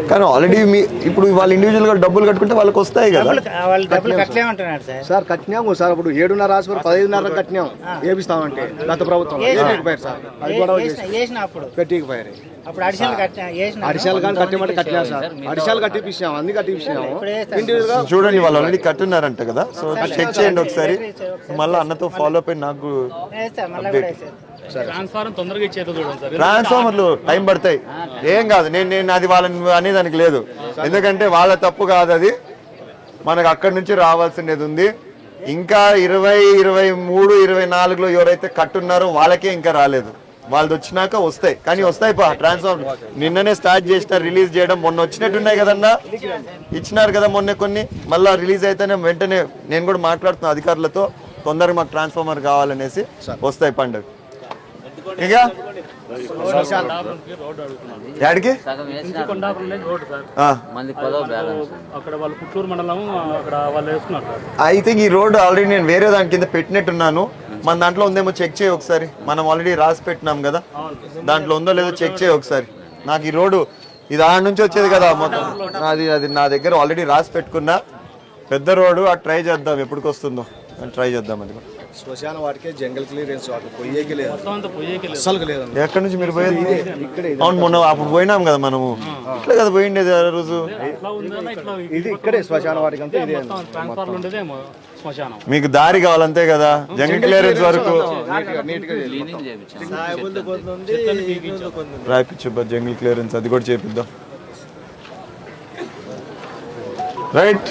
కానీ ఆల్రెడీ మీ ఇప్పుడు వాళ్ళు ఇండివిజువల్ గా డబ్బులు కట్టుకుంటే వాళ్ళకి వస్తాయి కదా. వాళ్ళు డబ్బులు కట్టలేమంటున్నాడు సార్. సార్ కట్టినాము సార్, ఇప్పుడు 7.5 రాసి 15.5 కట్టినాం. ఏపిస్తామంటే గత ప్రభుత్వం సార్ అది గొడవ వేసిన అప్పుడు పెట్టిపోయారు. అప్పుడు అడిషనల్ కానీ కట్టమంటే కట్టినా సార్, అడిషనల్ కట్టిపిస్తాము, అన్ని కట్టిపిస్తాము. చూడండి వాళ్ళు ఆల్రెడీ కట్టున్నారంట కదా, సో చెక్ చేయండి ఒకసారి. మళ్ళీ అన్నతో ఫాలో అప్ అయి నాకు ట్రాన్స్ఫార్మర్లు టైం పడతాయి, ఏం కాదు. నేను అది వాళ్ళని అనేదానికి లేదు, ఎందుకంటే వాళ్ళ తప్పు కాదు అది, మనకు అక్కడి నుంచి రావాల్సినది ఉంది. ఇంకా 20, 23, 24లో ఎవరైతే కట్టున్నారో వాళ్ళకే ఇంకా రాలేదు. వాళ్ళది వచ్చినాక వస్తాయి, కానీ వస్తాయి ట్రాన్స్ఫార్మర్. నిన్ననే స్టార్ట్ చేసినారు రిలీజ్ చేయడం, మొన్న వచ్చినట్టున్నాయి కదన్నా, ఇచ్చినారు కదా మొన్న కొన్ని. మళ్ళీ రిలీజ్ అయితేనే వెంటనే నేను కూడా మాట్లాడుతున్నా అధికారులతో, తొందరగా మాకు ట్రాన్స్ఫార్మర్ కావాలనేసి వస్తాయి పండుగ. ఇక యాడికి ఐ థింక్ ఈ రోడ్ ఆల్రెడీ నేను వేరే దాని కింద పెట్టినట్టున్నాను. మన దాంట్లో ఉందేమో చెక్ చేయి ఒకసారి, మనం ఆల్రెడీ రాసి పెట్టినాం కదా, దాంట్లో ఉందో లేదో చెక్ చేయి ఒకసారి. నాకు ఈ రోడ్డు ఇది ఆడ నుంచి వచ్చేది కదా మొత్తం, అది నా దగ్గర ఆల్రెడీ రాసి పెట్టుకున్నా. పెద్ద రోడ్డు అది ట్రై చేద్దాం, ఎప్పటికి వస్తుందో ట్రై చేద్దాం. అది శ్మశాన వాటికే జంగల్ క్లియరెన్స్ పోయేకి లేదు, అసలు లేదు. ఎక్కడి నుంచి మీరు పోయేది? అవును, మొన్న అప్పుడు పోయినాం కదా మనము, ఇట్లా కదా పోయిండేది ఆ రోజు. ఇది ఇక్కడే శ్మశాన వాటికి అంతా ఇదే. మీకు దారి కావాలంతే కదా, జంగల్ క్లియరెన్స్ వరకు రాయిపించబ్బా జంగల్ క్లియరెన్స్, అది కూడా చేపిద్దాం. రైట్.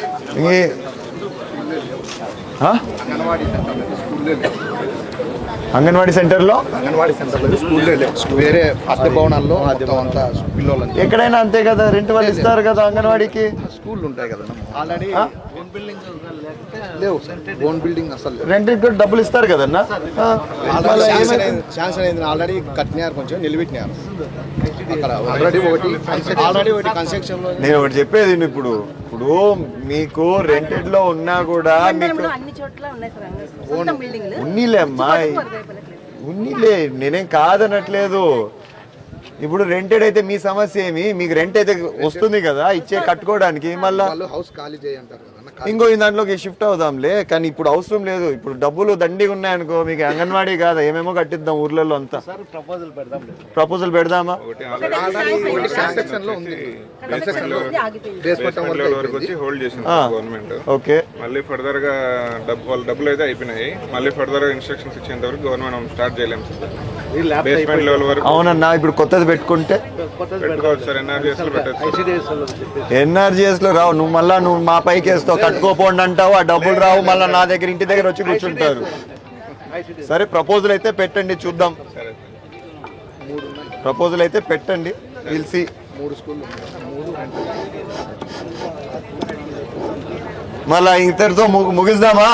అంగన్వాడీ సెంటర్లో వేరే అద్దె భవనాల్లో పిల్లలు ఎక్కడైనా అంతే కదా, రెంట్ వాళ్ళు ఇస్తారు కదా అంగన్వాడీకి. స్కూళ్ళు ఉంటాయి కదా ఆల్రెడీ లేవు, ఓన్ బిల్డింగ్ అసలు రెంట్ కూడా డబ్బులు ఇస్తారు కదన్నా. శాంక్షన్ అయింది ఆల్రెడీ, కట్టినారు, కొంచెం నిలబెట్టినారు అక్కడ ఆల్రెడీ ఒకటి కన్స్ట్రక్షన్ లో. నేను ఒకటి చెప్పేది ఇప్పుడు మీకు రెంటెడ్ లో ఉన్నా కూడా మీకు ఉన్నీలే అమ్మా, ఉన్నీలే, నేనేం కాదనట్లేదు. ఇప్పుడు రెంటెడ్ అయితే మీ సమస్య ఏమి, మీకు రెంట్ అయితే వస్తుంది కదా ఇచ్చే కట్టుకోవడానికి. మళ్ళీ హౌస్ ఖాళీ చేయంటారు కదా, ఇంకో దాంట్లోకి షిఫ్ట్ అవుదాంలే, కానీ ఇప్పుడు అవసరం లేదు. ఇప్పుడు డబ్బులు దండిగా ఉన్నాయనుకో, మీకు అంగన్వాడీ కాదా ఏమేమో కట్టిద్దాం ఊర్లలో అంతా. ప్రపోజల్ పెడదామా? ఓకే, మళ్ళీ ఫర్దర్ గా డబ్బులు అయితే అయిపోయినాయి, మళ్ళీ ఫర్దర్ గా ఇన్స్ట్రక్షన్స్ ఇచ్చేంత వరకు గవర్నమెంట్ స్టార్ట్ చేయలేము బేస్మెంట్ లెవెల్ వరకు. అవునన్నా, ఇప్పుడు కొత్తది పెట్టుకుంటే పెట్టుకోవచ్చు సార్, ఎన్ఆర్జీఎస్ లో పెట్టచ్చు. ఎన్ఆర్జీఎస్ లో రావు, నువ్వు మా పైకి వేస్తావు, కట్టుకోపోండి అంటావు, ఆ డబ్బులు రావు, మళ్ళీ నా దగ్గర ఇంటి దగ్గర వచ్చి కూర్చుంటారు. సరే, ప్రపోజల్ అయితే పెట్టండి చూద్దాం. ప్రపోజల్ అయితే పెట్టండి, పిలిచి 3 స్కూళ్ళు మళ్ళా ఇంతటితో ముగిద్దామా?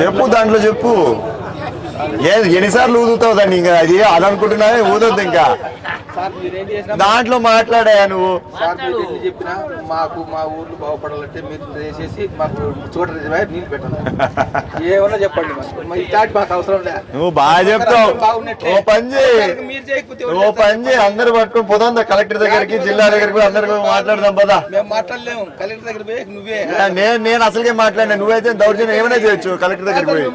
చెప్పు, దాంట్లో చెప్పు. ఎన్నిసార్లు ఊదుతావు దాన్ని? ఇంకా అది అదనుకుంటున్నావే, ఊదొద్దు ఇంకా. దాంట్లో మాట్లాడాయా నువ్వు? చెప్పినా మాకు మా ఊర్లు బాగుపడాలంటే మీరు దయచేసి మాకు చోట నీళ్ళు పెట్టండి, ఏమన్నా చెప్పండి, మాకు అవసరం లేదు. నువ్వు బాగా చెప్తావు. ఓ పని చేయి, అందరు పట్టుకుని పోదాం కలెక్టర్ దగ్గరికి, జిల్లా దగ్గరికి, అందరికి మాట్లాడదాం పదా. మేము మాట్లాడలేము, కలెక్టర్ దగ్గర పోయి నువ్వే. నేను అసలుకే మాట్లాడినా, నువ్వైతే దౌర్జన్యం ఏమైనా చేయొచ్చు కలెక్టర్ దగ్గరికి పోయి.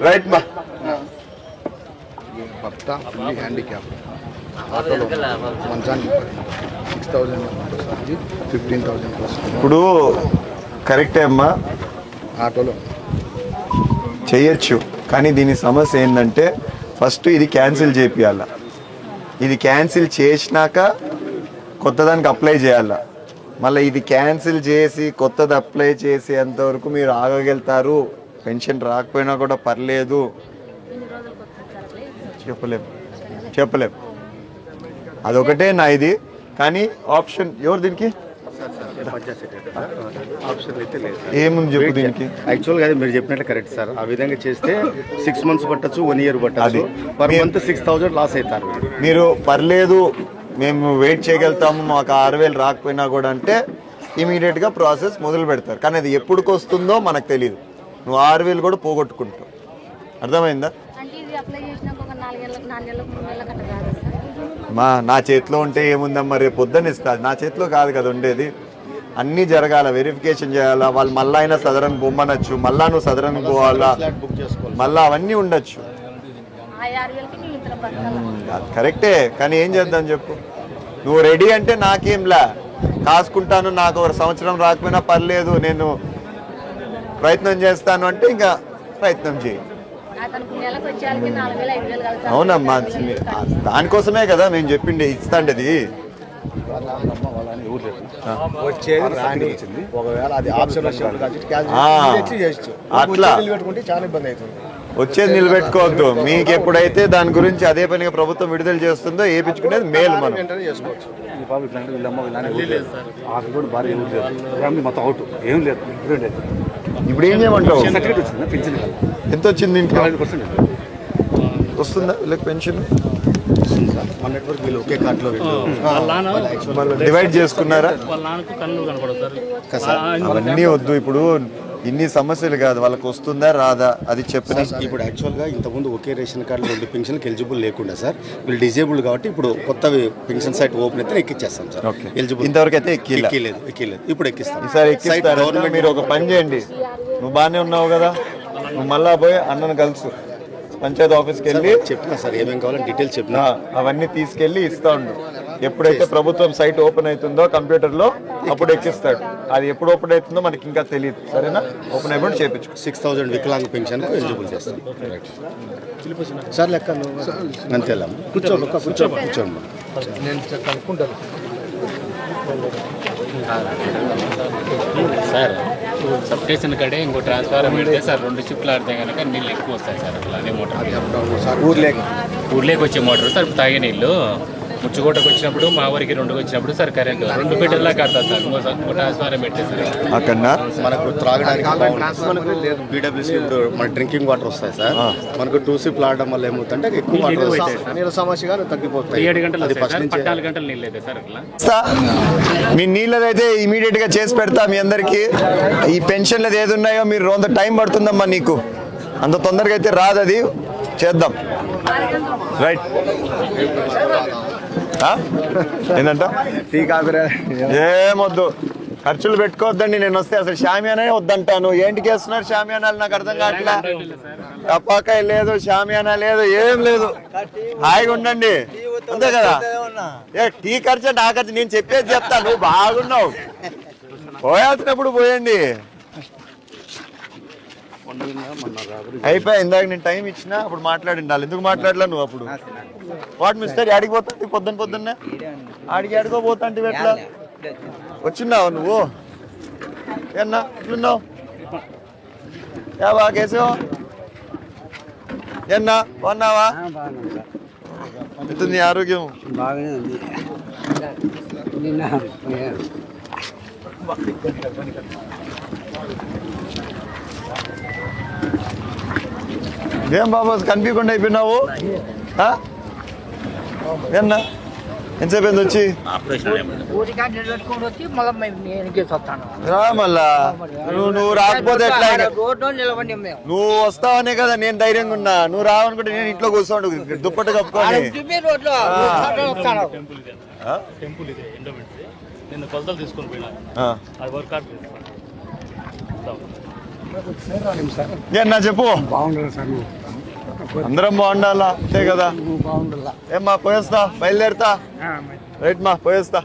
రైట్ మా భర్త హ్యాండిక్యాప్ ఆటోలో మంచానికి 6,000 15,000 ప్లస్. ఇప్పుడు కరెక్టే అమ్మా, ఆటోలో చేయొచ్చు, కానీ దీని సమస్య ఏంటంటే ఫస్ట్ ఇది క్యాన్సిల్ చేపియాల. ఇది క్యాన్సిల్ చేసినాక కొత్తదానికి అప్లై చేయాల. మళ్ళీ ఇది క్యాన్సిల్ చేసి కొత్తది అప్లై చేసేంతవరకు మీరు ఆగగలుగుతారు. పెన్షన్ రాకపోయినా కూడా పర్లేదు, చెప్పలేం. అదొకటే నా ఇది. కానీ ఆప్షన్ ఎవరు దీనికి? ఏముంది చెప్పు దీనికి. యాక్చువల్గా అది మీరు చెప్పినట్టు కరెక్ట్ సార్. ఆ విధంగా చేస్తే 6 months పట్టచ్చు, 1 year పట్టచ్చు. పర్ మంత్ 6,000 లాస్ అవుతారు. మీరు పర్లేదు మేము వెయిట్ చేయగలుగుతాము, మాకు 6,000 రాకపోయినా కూడా అంటే ఇమీడియట్గా ప్రాసెస్ మొదలు పెడతారు. కానీ అది ఎప్పుడుకి వస్తుందో మనకు తెలియదు. నువ్వు 6,000 కూడా పోగొట్టుకుంటావు. అర్థమైందా? అంటే ఇది అప్లై చేసినాక ఒక 4 నెలలకు 3 నెలలకు అట్లా కాదు సార్? నా చేతిలో ఉంటే ఏముందమ్మా, రేపు పొద్దున్న ఇస్తుంది. నా చేతిలో కాదు కదా ఉండేది. అన్నీ జరగాల, వెరిఫికేషన్ చేయాలా, వాళ్ళు మళ్ళీ అయినా సదరన్ బొమ్మనొచ్చు, మళ్ళా నువ్వు సదరన్ పోవాలా, మళ్ళీ అవన్నీ ఉండొచ్చు. ఆ 6,000కి మేము ఇంత బతకాలి. కరెక్టే, కానీ ఏం చేద్దాం చెప్పు. నువ్వు రెడీ అంటే నాకేంలా కాసుకుంటాను, నాకు ఒక సంవత్సరం రాకపోయినా పర్లేదు, నేను ప్రయత్నం చేస్తాను అంటే ఇంకా ప్రయత్నం చేయి. అతనికి నెలకు వచ్చేయాలకి 4,000 5,000 కలుగుతాయి. అవునమ్మా, దానికోసమే కదా మేము చెప్పిండే ఇస్తాండేది. వచ్చేది రాని ఒకవేళ అది ఆప్షన్ అట్లా పెట్టుకుంటే చాలా ఇబ్బంది అవుతుంది. వచ్చేది నిలబెట్టుకోవద్దు. మీకు ఎప్పుడైతే దాని గురించి అదే పనిగా ప్రభుత్వం విడుదల చేస్తుందో వేయించుకునేది మేలు. మనం చేసుకోవచ్చు. ఇప్పుడు ఏం చేయమంటావు? ఎంత వచ్చింది ఇంట్లో? వస్తుందా వీళ్ళకి పెన్షన్? ఒకే కార్డులో డివైడ్ చేసుకున్నారా? అవన్నీ వద్దు. ఇప్పుడు ఇన్ని సమస్యలు కాదు, వాళ్ళకి వస్తుందా రాదా అది చెప్పిన. ఇప్పుడు యాక్చువల్గా ఇంతకుముందు ఒకే రేషన్ కార్డులో 2 పెన్షన్కి ఎలిజిబుల్ లేకుండా సార్, వీళ్ళు డిజేబుల్ కాబట్టి ఇప్పుడు కొత్త పెన్షన్ సైట్ ఓపెన్ అయితే ఎక్కిచ్చేస్తాం సార్. ఎలిజిబుల్ ఇంతవరకు అయితే ఎక్కిలేదు. ఇప్పుడు ఎక్కిస్తాం. ఈసారి ఎక్కిస్తారు. మీరు ఒక పని చేయండి, నువ్వు బాగానే ఉన్నావు కదా, నువ్వు మళ్ళా పోయి అన్నను కలుసు, పంచాయతీ ఆఫీస్కి వెళ్ళి చెప్పినా సార్ ఏమేమి కావాలని డీటెయిల్స్ చెప్పినా, అవన్నీ తీసుకెళ్ళి ఇస్తా ఉండు. ఎప్పుడైతే ప్రభుత్వం సైట్ ఓపెన్ అవుతుందో కంప్యూటర్లో అప్పుడు ఎక్కిస్తాడు. అది ఎప్పుడు ఓపెన్ అవుతుందో మనకి ఇంకా తెలియదు. సరేనా? ఓపెన్ అయిపోయి చేయించు. 6,000 వికలాంగ పెన్షన్ ఎలిజిబుల్ చేస్తాం సార్. లెక్క అంతేలా కూర్చోండి. నేను కనుక్కుంటాను సార్. సబ్ స్టేషన్ కాడే ఇంకో ట్రాన్స్ఫార్మర్ పెడితే సార్ 2 షిఫ్ట్లు ఆడితే కనుక నీళ్ళు ఎక్కువ వస్తాయి సార్. అట్లా అదే మోటార్ ఊర్లోకి వచ్చే మోటార్ సార్. తాగే నీళ్ళు ముచ్చుకోటకు వచ్చినప్పుడు మా ఊరికి 2కి వచ్చినప్పుడు సార్ కరెంట్ 2 మీటర్లా కడతారు సార్. ఇంకో ట్రాన్స్ఫార్మర్ పెట్టే సార్. అక్కడ మనకు త్రాగడానికి పీడబ్ల్యూసీ మన డ్రింకింగ్ వాటర్ వస్తాయి సార్. మనకు 2 షిఫ్ట్లు ఆడడం వల్ల ఏమవుతుందంటే ఎక్కువ వాటర్ నీళ్ళ సమస్యగా తగ్గిపోతుంది. 7 గంటలు 14 గంటలు నీళ్ళు అయితే సార్. అట్లా మీ నీళ్ళదైతే ఇమీడియట్ గా చేసి పెడతా మీ అందరికి. ఈ పెన్షన్లు ఏది ఉన్నాయో మీరు కొంత టైం పడుతుందమ్మా, నీకు అంత తొందరగా అయితే రాదు. అది చేద్దాం. రైట్? ఏంటంట ఏమొద్దు, ఖర్చులు పెట్టుకోవద్దండి. నేను వస్తే అసలు షామియానే వద్దంటాను. ఏంటికి వేస్తున్నారు షామియానాలు? నాకు అర్థం కావట్లా. తప్పాకాయ లేదు, షామియానా లేదు, ఏం లేదు. హాయిగా ఉండండి, అంతే కదా. టీ ఖర్చు అంటే ఆ ఖర్చు నేను చెప్పేది చెప్తా. నువ్వు బాగున్నావు, పోయాల్సినప్పుడు పోయండి. అయిపోయి ఇందాక నేను టైం ఇచ్చినా అప్పుడు మాట్లాడింది. వాళ్ళు ఎందుకు మాట్లాడలా నువ్వు అప్పుడు? వాడు మిస్టర్ ఆడికి పోతుంది పొద్దున్నే ఆడికి ఆడుకోపోతా అంటే ఎట్లా వచ్చిన్నావు నువ్వు? ఏన్నా ఇట్లున్నావు? బాగా కేసావు? ఏన్నా బాగున్నావా? ఎంతుంది ఆరోగ్యం? బాగానే ఉంది. ఏం బాబు కనిపించకుండా అయిపోయినావు? ఏమన్నా ఎంతసేపు అయింది వచ్చి? రా మళ్ళా. నువ్వు రాకపోతే ఎట్లా? నువ్వు వస్తావనే కదా నేను ధైర్యంగా ఉన్నా. నువ్వు రావనుకుంటే నేను ఇంట్లో కూర్చోండు దుప్పటి కప్పుకొని. ఏమన్నా చెప్పు. అందరం బాగుండాలా, అంతే కదా. ఏమ్మా పోయేస్తా, బయలుదేరుతా. రైట్ మా పోయేస్తా.